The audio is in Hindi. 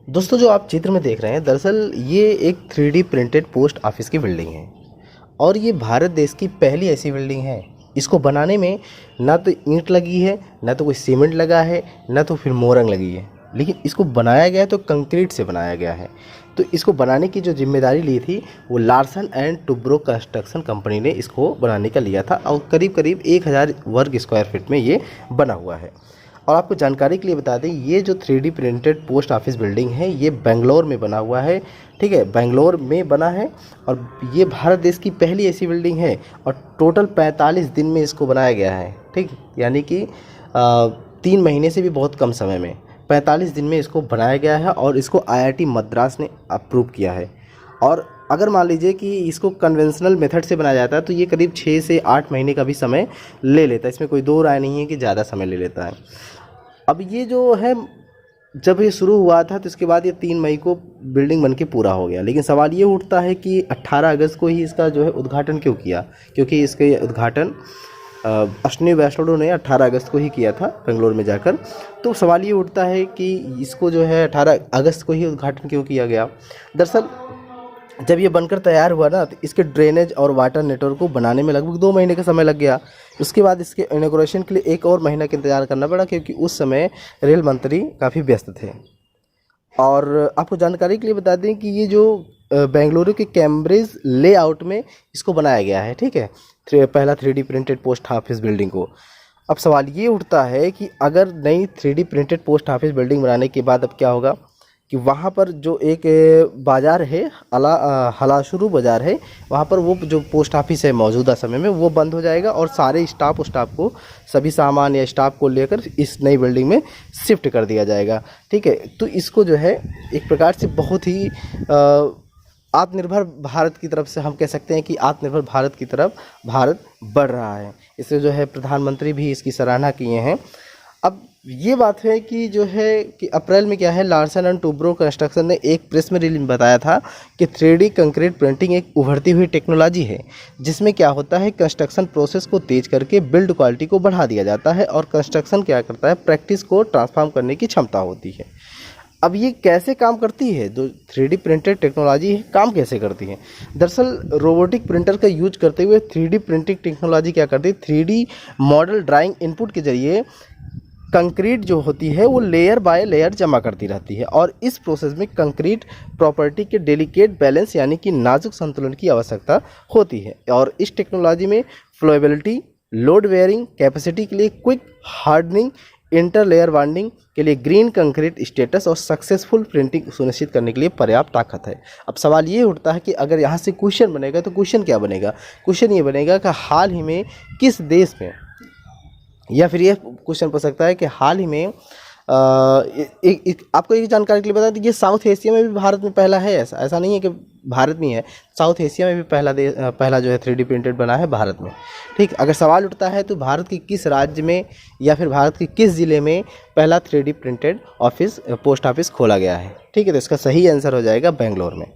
दोस्तों जो आप चित्र में देख रहे हैं दरअसल ये एक 3D प्रिंटेड पोस्ट ऑफिस की बिल्डिंग है और ये भारत देश की पहली ऐसी बिल्डिंग है। इसको बनाने में ना तो ईंट लगी है, ना तो कोई सीमेंट लगा है, ना तो फिर मोरंग लगी है, लेकिन इसको बनाया गया है तो कंक्रीट से बनाया गया है। तो इसको बनाने की जो जिम्मेदारी ली थी वो Larsen and Toubro construction company ने इसको बनाने का लिया था और करीब करीब 1000 वर्ग स्क्वायर फीट में ये बना हुआ है। और आपको जानकारी के लिए बता दें, ये जो 3D printed post office building है ये बेंगलोर में बना हुआ है। ठीक है, बेंगलोर में बना है और ये भारत देश की पहली ऐसी बिल्डिंग है और टोटल 45 दिन में इसको बनाया गया है। ठीक, यानी कि 3 महीने से भी बहुत कम समय में 45 दिन में इसको बनाया गया है और इसको IIT मद्रास ने अप्रूव किया है। और अगर मान लीजिए कि इसको कन्वेंशनल मेथड से बनाया जाता है तो ये करीब 6 से 8 महीने का भी समय ले लेता है। इसमें कोई दो राय नहीं है कि ज़्यादा समय ले लेता है। अब ये जो है, जब ये शुरू हुआ था तो इसके बाद ये 3 मई को बिल्डिंग बनके पूरा हो गया, लेकिन सवाल ये उठता है कि 18 अगस्त को ही इसका जो है उद्घाटन क्यों किया, क्योंकि इसके उद्घाटन अश्विनी वैष्णव ने 18 अगस्त को ही किया था बेंगलोर में जाकर। तो सवाल ये उठता है कि इसको जो है 18 अगस्त को ही उद्घाटन क्यों किया गया। दरअसल जब ये बनकर तैयार हुआ ना तो इसके ड्रेनेज और वाटर नेटवर्क को बनाने में लगभग 2 महीने का समय लग गया। उसके बाद इसके इनॉग्रेशन के लिए 1 और महीना का इंतजार करना पड़ा, क्योंकि उस समय रेल मंत्री काफ़ी व्यस्त थे। और आपको जानकारी के लिए बता दें कि ये जो बेंगलुरु के कैम्ब्रिज लेआउट में इसको बनाया गया है। ठीक है, पहला 3D printed post office building को। अब सवाल ये उठता है कि अगर नई 3D printed post office building बनाने के बाद अब क्या होगा कि वहाँ पर जो एक बाज़ार है, हलाशुरू बाज़ार है, वहाँ पर वो जो पोस्ट ऑफिस है मौजूदा समय में वो बंद हो जाएगा और सारे स्टाफ को सभी सामान या स्टाफ को लेकर इस नई बिल्डिंग में शिफ्ट कर दिया जाएगा। ठीक है, तो इसको जो है एक प्रकार से बहुत ही आत्मनिर्भर भारत की तरफ से हम कह सकते हैं कि आत्मनिर्भर भारत की तरफ भारत बढ़ रहा है। इससे जो है प्रधानमंत्री भी इसकी सराहना किए हैं। अब ये बात है कि जो है कि अप्रैल में क्या है, लार्सन एंड टुब्रो कंस्ट्रक्शन ने एक प्रेस में रिलीज में बताया था कि 3D कंक्रीट प्रिंटिंग एक उभरती हुई टेक्नोलॉजी है, जिसमें क्या होता है कंस्ट्रक्शन प्रोसेस को तेज करके बिल्ड क्वालिटी को बढ़ा दिया जाता है और कंस्ट्रक्शन क्या करता है, प्रैक्टिस को ट्रांसफॉर्म करने की क्षमता होती है। अब ये कैसे काम करती है, जो 3D प्रिंटेड टेक्नोलॉजी है काम कैसे करती है। दरअसल रोबोटिक प्रिंटर का यूज करते हुए 3D प्रिंटिंग टेक्नोलॉजी क्या करती है, 3D मॉडल ड्राइंग इनपुट के जरिए कंक्रीट जो होती है वो लेयर बाय लेयर जमा करती रहती है और इस प्रोसेस में कंक्रीट प्रॉपर्टी के डेलिकेट बैलेंस यानी कि नाजुक संतुलन की आवश्यकता होती है। और इस टेक्नोलॉजी में फ्लोएबिलिटी, लोड बेयरिंग कैपेसिटी के लिए quick hardening, inter layer bonding के लिए ग्रीन कंक्रीट स्टेटस और सक्सेसफुल प्रिंटिंग सुनिश्चित करने के लिए पर्याप्त ताकत है। अब सवाल ये उठता है कि अगर यहाँ से क्वेश्चन बनेगा तो क्वेश्चन क्या बनेगा, क्वेश्चन ये बनेगा कि हाल ही में किस देश में, या फिर ये क्वेश्चन पूछ सकता है कि हाल ही में आपको एक जानकारी के लिए बता दें, ये साउथ एशिया में भी भारत में पहला है। ऐसा नहीं है कि भारत में है, साउथ एशिया में भी पहला जो है 3D प्रिंटेड बना है भारत में। ठीक, अगर सवाल उठता है तो भारत के किस राज्य में या फिर भारत के किस ज़िले में पहला 3D प्रिंटेड पोस्ट ऑफिस खोला गया है। ठीक है, तो इसका सही आंसर हो जाएगा बेंगलोर में।